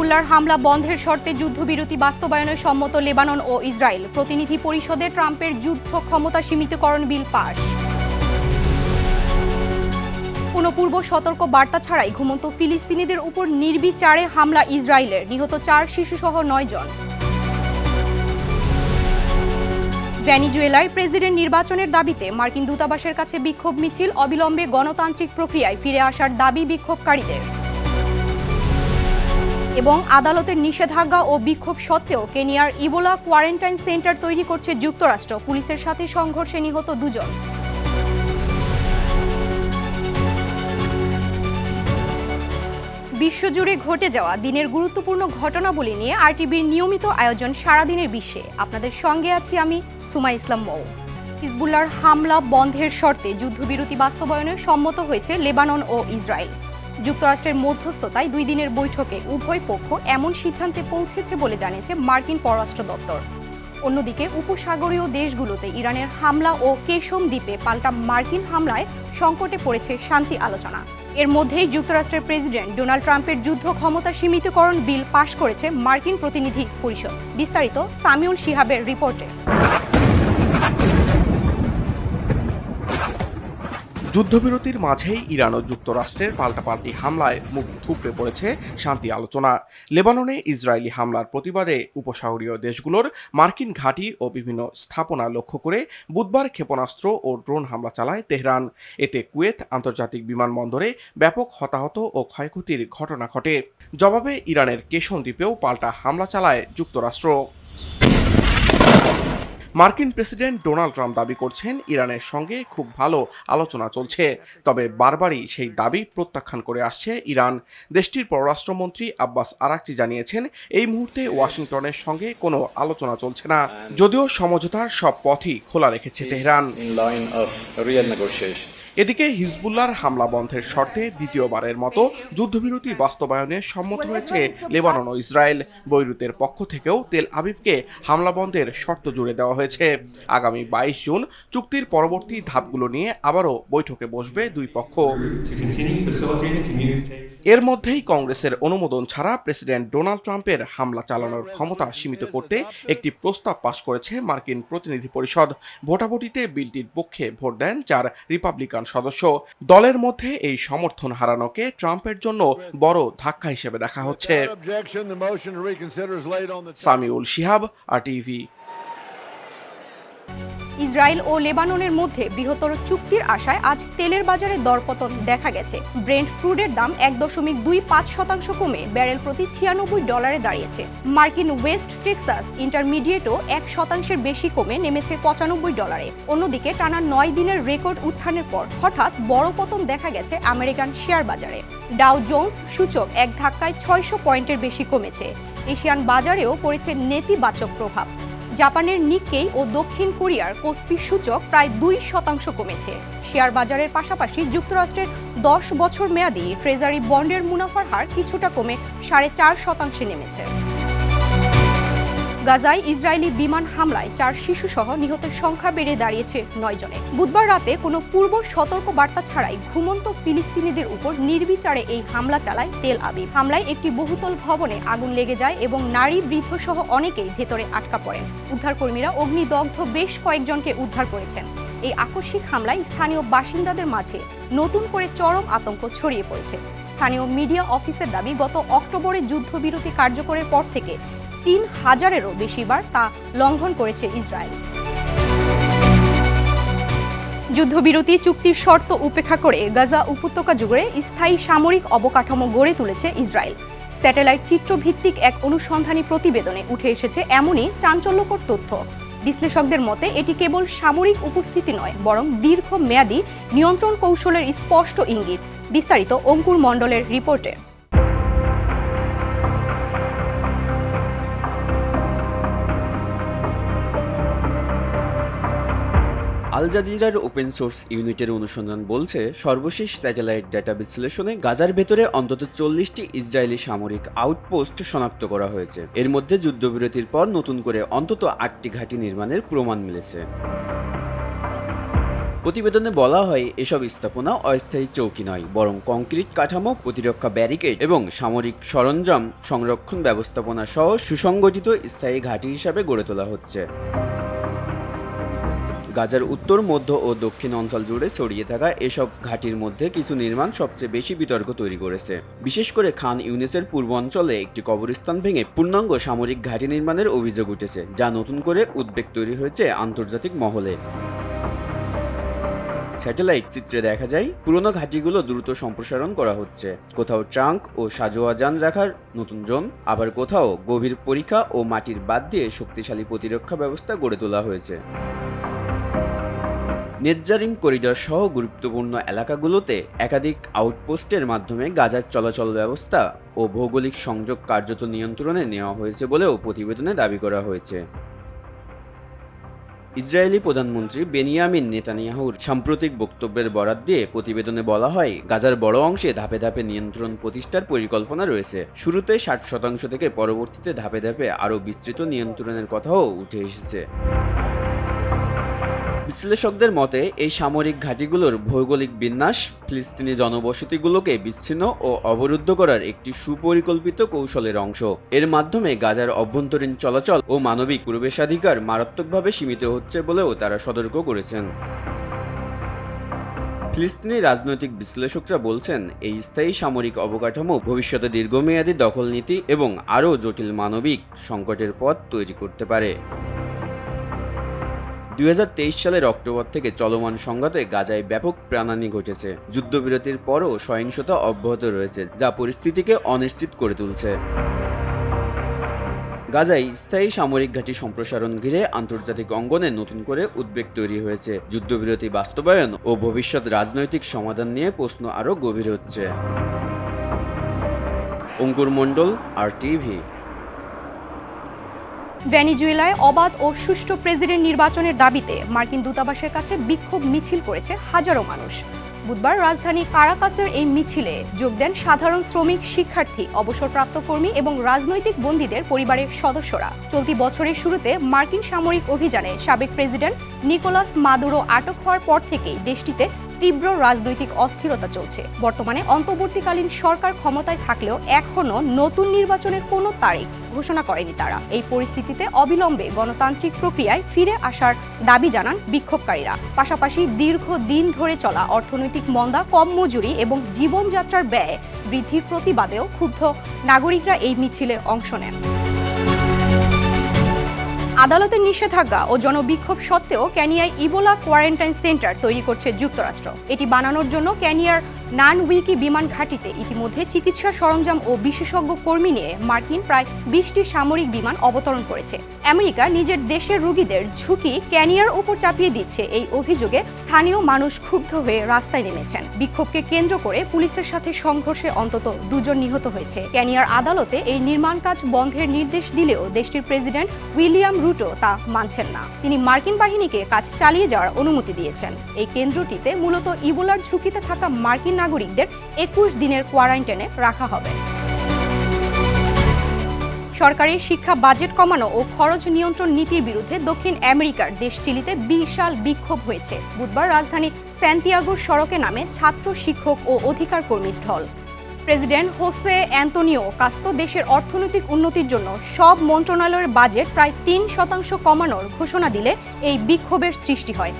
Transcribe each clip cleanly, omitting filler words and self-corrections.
হিজবুল্লাহর হামলা বন্ধের শর্তে যুদ্ধবিরতি বাস্তবায়নে সম্মত লেবানন ও ইসরায়েল। প্রতিনিধি পরিষদে ট্রাম্পের যুদ্ধ ক্ষমতা সীমিতকরণ বিল পাস। কোনো পূর্ব সতর্ক বার্তা ছাড়াই ঘুমন্ত ফিলিস্তিনিদের উপর নির্বিচারে হামলা ইসরায়েলের, নিহত 4 শিশুসহ 9 জন। ভেনেজুয়েলায় প্রেসিডেন্ট নির্বাচনের দাবিতে মার্কিন দূতাবাসের কাছে বিক্ষোভ মিছিল, অবিলম্বে গণতান্ত্রিক প্রক্রিয়ায় ফিরে আসার দাবি বিক্ষোভকারীদের। এবং আদালতের নিষেধাজ্ঞা ও বিক্ষোভ সত্ত্বেও কেনিয়ার ইবোলা কোয়ারেন্টাইন সেন্টার তৈরি করছে যুক্তরাষ্ট্র, পুলিশের সাথে সংঘর্ষে নিহত 2 জন। বিশ্বজুড়ে ঘটে যাওয়া দিনের গুরুত্বপূর্ণ ঘটনাবলী নিয়ে আরটিভির নিয়মিত আয়োজন সারাদিনের বিশ্বে। আপনাদের সঙ্গে আছি আমি সুমা ইসলাম মৌ। হিজবুল্লাহর হামলা বন্ধের শর্তে যুদ্ধবিরতি বাস্তবায়নে সম্মত হয়েছে লেবানন ও ইসরায়েল। যুক্তরাষ্ট্রের মধ্যস্থতায় 2 দিনের বৈঠকে উভয় পক্ষ এমন সিদ্ধান্তে পৌঁছেছে বলে জানিয়েছে মার্কিন পররাষ্ট্র দপ্তর। অন্যদিকে উপসাগরীয় দেশগুলোতে ইরানের হামলা ও কেশম দ্বীপে পাল্টা মার্কিন হামলায় সংকটে পড়েছে শান্তি আলোচনা। এর মধ্যেই যুক্তরাষ্ট্রের প্রেসিডেন্ট ডোনাল্ড ট্রাম্পের যুদ্ধ ক্ষমতা সীমিতকরণ বিল পাশ করেছে মার্কিন প্রতিনিধি পরিষদ। বিস্তারিত সামিউল শিহাবের রিপোর্টে। যুদ্ধবিরতির মাঝেই ইরান ও যুক্তরাষ্ট্রের পাল্টাপাল্টি হামলায় মুখ থুবড়ে পড়েছে শান্তি আলোচনা। লেবাননে ইসরায়েলি হামলার প্রতিবাদে উপসাগরীয় দেশগুলোর মার্কিন ঘাঁটি ও বিভিন্ন স্থাপনা লক্ষ্য করে বুধবার ক্ষেপণাস্ত্র ও ড্রোন হামলা চালায় তেহরান। এতে কুয়েত আন্তর্জাতিক বিমানবন্দরে ব্যাপক হতাহত ও ক্ষয়ক্ষতির ঘটনা ঘটে। জবাবে ইরানের কেশন দ্বীপেও পাল্টা হামলা চালায় যুক্তরাষ্ট্র। মার্কিন প্রেসিডেন্ট ডোনাল্ড ট্রাম্প দাবি করছেন ইরানের সঙ্গে খুব ভালো আলোচনা চলছে, তবে বারবারই সেই দাবি প্রত্যাখ্যান করে আসছে ইরান। দেশটির পররাষ্ট্রমন্ত্রী আব্বাস আরাকচি জানিয়েছেন, এই মুহূর্তে ওয়াশিংটনের সঙ্গে কোনো আলোচনা চলছে না, যদিও সমঝোতার সব পথই খোলা রেখেছে তেহরান। এদিকে হিজবুল্লাহর হামলা বন্ধের শর্তে দ্বিতীয়বারের মতো যুদ্ধবিরতি বাস্তবায়নে সম্মত হয়েছে লেবানন ও ইসরায়েল। বৈরুতের পক্ষ থেকেও তেল আবিবকে হামলা বন্ধের শর্ত জুড়ে দেওয়া হয়েছে। আগামী 22 জুন চুক্তির পরবর্তী ধাপগুলো নিয়ে আবারও বৈঠকে বসবে দুই পক্ষ। এর মধ্যেই কংগ্রেসের অনুমোদন ছাড়া প্রেসিডেন্ট ডোনাল্ড ট্রাম্পের হামলা চালানোর ক্ষমতা সীমিত করতে একটি প্রস্তাব পাশ করেছে মার্কিন প্রতিনিধি পরিষদ। ভোটাভুটিতে বিলটির পক্ষে ভোট দেন 4 রিপাবলিকান সদস্য। দলের মধ্যে এই সমর্থন হারানোকে ট্রাম্পের জন্য বড় ধাক্কা হিসেবে দেখা হচ্ছে। সামিউল শিহাব, আরটিভি। ইসরায়েল ও লেবাননের মধ্যে বৃহত্তর চুক্তির আশায় আজ তেলের বাজারে দরপতন দেখা গেছে। ব্রেন্ট ক্রুডের দাম 1.25% কমে ব্যারেল প্রতি $96 দাঁড়িয়েছে। মার্কিন ওয়েস্ট টেক্সাস ইন্টারমিডিয়েটও 1% বেশি কমে নেমেছে $95। অন্যদিকে টানা 9 দিনের রেকর্ড উত্থানের পর হঠাৎ বড় পতন দেখা গেছে আমেরিকান শেয়ার বাজারে। ডাও জোন্স সূচক এক ধাক্কায় 600 পয়েন্টের বেশি কমেছে। এশিয়ান বাজারেও পড়েছে নেতিবাচক প্রভাব। জাপানের নিক্কেই ও দক্ষিণ কোরিয়ার কোসপি সূচক প্রায় 2% কমেছে। শেয়ার বাজারের পাশাপাশি যুক্তরাষ্ট্রের 10 বছর মেয়াদী ট্রেজারি বন্ডের মুনাফার হার কিছুটা কমে 4.5% নেমেছে। গাজায় ইসরায়েলি বিমান হামলায় 4 শিশুসহ নিহতের সংখ্যা বেড়ে দাঁড়িয়েছে 9 জনে। বুধবার রাতে কোনো পূর্ব সতর্ক বার্তা ছাড়াই ঘুমন্ত ফিলিস্তিনিদের উপর নির্বিচারে এই হামলা চালায় তেল আবিব। হামলায় একটি বহুতল ভবনে আগুন লেগে যায় এবং নারী, বৃদ্ধ সহ অনেকেই ভেতরে আটকা পড়েন। উদ্ধারকর্মীরা অগ্নিদগ্ধ বেশ কয়েকজনকে উদ্ধার করেছেন। এই আকস্মিক হামলায় স্থানীয় বাসিন্দাদের মাঝে নতুন করে চরম আতঙ্ক ছড়িয়ে পড়েছে। স্থানীয় মিডিয়া অফিসের দাবি, গত অক্টোবরে যুদ্ধবিরতি কার্যকরের পর থেকে 3000-এরও বেশি বার তা লঙ্ঘন করেছে ইসরায়েল। যুদ্ধবিরতি চুক্তির শর্ত উপেক্ষা করে গাজা উপত্যকা জুড়ে স্থায়ী সামরিক অবকাঠামো গড়ে তুলেছে ইসরায়েল। স্যাটেলাইট চিত্রভিত্তিক এক অনুসন্ধানী প্রতিবেদনে উঠে এসেছে এমনই চাঞ্চল্যকর তথ্য। বিশ্লেষকদের মতে এটি কেবল সামরিক উপস্থিতি নয়, বরং দীর্ঘমেয়াদী নিয়ন্ত্রণ কৌশলের স্পষ্ট ইঙ্গিত। বিস্তারিত অঙ্কুর মণ্ডলের রিপোর্টে। আল জাজিরার ওপেন সোর্স ইউনিটের অনুসন্ধান বলছে, সর্বশেষ স্যাটেলাইট ডেটা বিশ্লেষণে গাজার ভেতরে অন্তত 40টি ইসরায়েলি সামরিক আউটপোস্ট শনাক্ত করা হয়েছে। এর মধ্যে যুদ্ধবিরতির পর নতুন করে অন্তত 8টি ঘাঁটি নির্মাণের প্রমাণ মিলেছে। প্রতিবেদনে বলা হয় এসব স্থাপনা অস্থায়ী চৌকি নয়, বরং কংক্রিট কাঠামো, প্রতিরক্ষা ব্যারিকেড এবং সামরিক সরঞ্জাম সংরক্ষণ ব্যবস্থাপনা সহ সুসংগঠিত স্থায়ী ঘাঁটি হিসাবে গড়ে তোলা হচ্ছে। গাজার উত্তর, মধ্য ও দক্ষিণ অঞ্চল জুড়ে ছড়িয়ে থাকা এসব ঘাঁটির মধ্যে কিছু নির্মাণ সবচেয়ে বেশি বিতর্ক তৈরি করেছে। বিশেষ করে খান ইউনিসের পূর্ব অঞ্চলে একটি কবরস্থান ভেঙে পূর্ণাঙ্গ সামরিক ঘাঁটি নির্মাণের অভিযোগ উঠেছে, যা নতুন করে উদ্বেগ তৈরি হয়েছে আন্তর্জাতিক মহলে। স্যাটেলাইট চিত্রে দেখা যায় পুরনো ঘাঁটিগুলো দ্রুত সম্প্রসারণ করা হচ্ছে। কোথাও ট্রাঙ্ক ও সাজোয়া যান রাখার নতুন জোন, আবার কোথাও গভীর পরীক্ষা ও মাটির বাঁধ দিয়ে শক্তিশালী প্রতিরক্ষা ব্যবস্থা গড়ে তোলা হয়েছে। নেটজারিং করিডর সহ গুরুত্বপূর্ণ এলাকাগুলোতে একাধিক আউটপোস্টের মাধ্যমে গাজার চলাচল ব্যবস্থা ও ভৌগোলিক সংযোগ কার্যত নিয়ন্ত্রণে নেওয়া হয়েছে বলেও প্রতিবেদনে দাবি করা হয়েছে। ইসরায়েলি প্রধানমন্ত্রী বেনিয়ামিন নেতানিয়াহুর সাম্প্রতিক বক্তব্যের বরাত দিয়ে প্রতিবেদনে বলা হয়, গাজার বড় অংশে ধাপে ধাপে নিয়ন্ত্রণ প্রতিষ্ঠার পরিকল্পনা রয়েছে। শুরুতে 60% থেকে পরবর্তীতে ধাপে ধাপে আরও বিস্তৃত নিয়ন্ত্রণের কথাও উঠে এসেছে। বিশ্লেষকদের মতে এই সামরিক ঘাঁটিগুলোর ভৌগোলিক বিন্যাস ফিলিস্তিনি জনবসতিগুলোকে বিচ্ছিন্ন ও অবরুদ্ধ করার একটি সুপরিকল্পিত কৌশলের অংশ। এর মাধ্যমে গাজার অভ্যন্তরীণ চলাচল ও মানবিক প্রবেশাধিকার মারাত্মকভাবে সীমিত হচ্ছে বলেও তারা সতর্ক করেছেন। ফিলিস্তিনি রাজনৈতিক বিশ্লেষকরা বলছেন, এই স্থায়ী সামরিক অবকাঠামো ভবিষ্যতে দীর্ঘমেয়াদী দখল নীতি এবং আরও জটিল মানবিক সংকটের পথ তৈরি করতে পারে। 2023 সালের অক্টোবর থেকে চলমান সংঘাতে গাজায় ব্যাপক প্রাণহানি ঘটেছে। যুদ্ধবিরতির পরও সহিংসতা অব্যাহত রয়েছে, যা পরিস্থিতিকে অনিশ্চিত করে তুলছে। গাজায় স্থায়ী সামরিক ঘাঁটি সম্প্রসারণ ঘিরে আন্তর্জাতিক অঙ্গনে নতুন করে উদ্বেগ তৈরি হয়েছে। যুদ্ধবিরতি বাস্তবায়ন ও ভবিষ্যৎ রাজনৈতিক সমাধান নিয়ে প্রশ্ন আরও গভীর হচ্ছে। অঙ্কুর মণ্ডল, RTV। ভেনেজুয়েলায় অবাধ ও সুষ্ঠু প্রেসিডেন্ট নির্বাচনের দাবিতে মার্কিন দূতাবাসের কাছে বিক্ষোভ মিছিল করেছে হাজারো মানুষ। বুধবার রাজধানী কারাকাসের এই মিছিলে যোগ দেন সাধারণ শ্রমিক, শিক্ষার্থী, অবসরপ্রাপ্ত কর্মী এবং রাজনৈতিক বন্দীদের পরিবারের সদস্যরা। চলতি বছরের শুরুতে মার্কিন সামরিক অভিযানে সাবেক প্রেসিডেন্ট নিকোলাস মাদুরো আটক হওয়ার পর থেকেই দেশটিতে তীব্র রাজনৈতিক অস্থিরতা চলছে। বর্তমানে অন্তর্বর্তীকালীন সরকার ক্ষমতায় থাকলেও এখনও নতুন নির্বাচনের কোনো তারিখ ঘোষণা করেনি তারা। এই পরিস্থিতিতে অবিলম্বে গণতান্ত্রিক প্রক্রিয়ায় ফিরে আসার দাবি জানান বিক্ষোভকারীরা। পাশাপাশি দীর্ঘদিন ধরে চলা অর্থনৈতিক মন্দা, কম মজুরি এবং জীবনযাত্রার ব্যয় বৃদ্ধির প্রতিবাদেও ক্ষুব্ধ নাগরিকরা এই মিছিলে অংশ নেন। আদালতের নিষেধাজ্ঞা ও জনবিক্ষোভ সত্ত্বেও কেনিয়ায় ইবোলা কোয়ারেন্টাইন সেন্টার তৈরি করছে যুক্তরাষ্ট্র। এটি বানানোর জন্য কেনিয়ার নানউইকি বিমান ঘাঁটিতে ইতিমধ্যে চিকিৎসা সরঞ্জাম ও বিশেষজ্ঞ কর্মী নিয়ে মার্কিন প্রায় 20টি সামরিক বিমান অবতরণ করেছে। আমেরিকা নিজের দেশের রোগীদের ঝুঁকি কেনিয়ার উপর চাপিয়ে দিচ্ছে, এই অভিযোগে স্থানীয় মানুষ ক্ষুব্ধ হয়ে রাস্তায় নেমেছেন। বিক্ষোভকে কেন্দ্র করে পুলিশের সাথে সংঘর্ষে অন্তত 2 জন নিহত হয়েছে। কেনিয়ার আদালতে এই নির্মাণ কাজ বন্ধের নির্দেশ দিলেও দেশটির প্রেসিডেন্ট উইলিয়াম রুটো তা মানছেন না। তিনি মার্কিন বাহিনীকে কাজ চালিয়ে যাওয়ার অনুমতি দিয়েছেন। এই কেন্দ্রটিতে মূলত ইবোলার ঝুঁকিতে থাকা মার্কিন নাগরিকদের 21 দিনের কোয়ারেন্টাইনে রাখা হবে। সরকারি শিক্ষা বাজেট কমানো ও খরচ নিয়ন্ত্রণ নীতির বিরুদ্ধে দক্ষিণ আমেরিকার দেশ চিলিতে বিশাল বিক্ষোভ হয়েছে। বুধবার রাজধানী স্যান্তিয়াগোর সড়কে নামে ছাত্র, শিক্ষক ও অধিকার কর্মীর ঢল। প্রেসিডেন্ট হোসে অ্যান্তোনিও কাস্তো দেশের অর্থনৈতিক উন্নতির জন্য সব মন্ত্রণালয়ের বাজেট প্রায় 3% কমানোর ঘোষণা দিলে এই বিক্ষোভের সৃষ্টি হয়।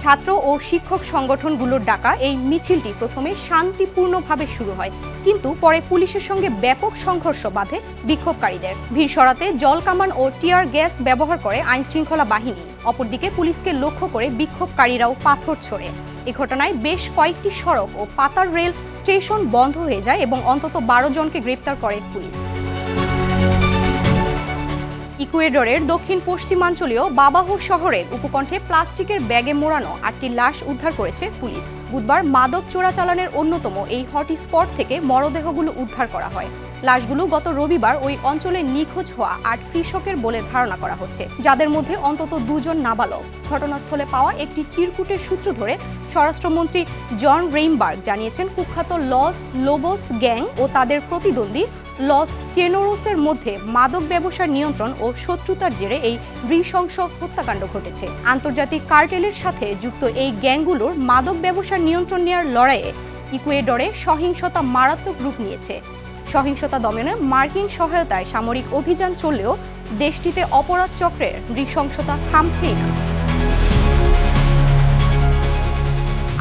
ছাত্র ও শিক্ষক সংগঠনগুলোর ডাকা এই মিছিলটি প্রথমে শান্তিপূর্ণভাবে শুরু হয়, কিন্তু পরে পুলিশের সঙ্গে ব্যাপক সংঘর্ষ বাধে বিক্ষোভকারীদের। ভিড় সরাতে জল কামান ও টিয়ার গ্যাস ব্যবহার করে আইনশৃঙ্খলা বাহিনী। অপরদিকে পুলিশকে লক্ষ্য করে বিক্ষোভকারীরাও পাথর ছোড়ে। এই ঘটনায় বেশ কয়েকটি সড়ক ও পাতার রেল স্টেশন বন্ধ হয়ে যায় এবং অন্তত 12 জনকে গ্রেপ্তার করে পুলিশ। ইকুয়েডরের দক্ষিণ পশ্চিমাঞ্চলীয় বাবাহো শহরের উপকণ্ঠে প্লাস্টিকের ব্যাগে মোড়ানো 8টি লাশ উদ্ধার করেছে পুলিশ। বুধবার মাদক চোরাচালানের অন্যতম এই হটস্পট থেকে মরদেহগুলো উদ্ধার করা হয়। লাশগুলো গত রবিবার ওই অঞ্চলে নিখোঁজ হওয়া 8 কৃষকের বলে ধারণা করা হচ্ছে, যাদের মধ্যে অন্তত 2 জন নাবালক। ঘটনাস্থলে পাওয়া একটি চিরকুটের সূত্র ধরে স্বরাষ্ট্রমন্ত্রী জন রেইনবার্গ জানিয়েছেন, কুখ্যাত লস লোবোস গ্যাং ও তাদের প্রতিদ্বন্দ্বী লস চেনোরোসের মধ্যে মাদক ব্যবসার নিয়ন্ত্রণ ও শত্রুতার জেরে এই নৃশংস হত্যাকাণ্ড ঘটেছে। আন্তর্জাতিক কার্টেলের সাথে যুক্ত এই গ্যাংগুলোর মাদক ব্যবসার নিয়ন্ত্রণ নেওয়ার লড়াইয়ে ইকুয়েডরে সহিংসতা মারাত্মক রূপ নিয়েছে। সহিংসতা দমনে মার্কিন সহায়তায় সামরিক অভিযান চললেও দেশটিতে অপরাধ চক্রের নৃশংসতা থামছেই না।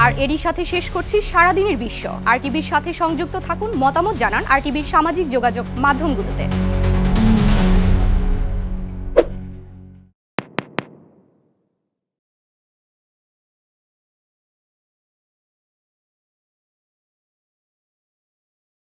আর এরই সাথে শেষ করছি সারাদিনের বিশ্ব। আরটিভির সাথে সংযুক্ত থাকুন, মতামত জানান আরটিভির সামাজিক যোগাযোগ মাধ্যমগুলোতে।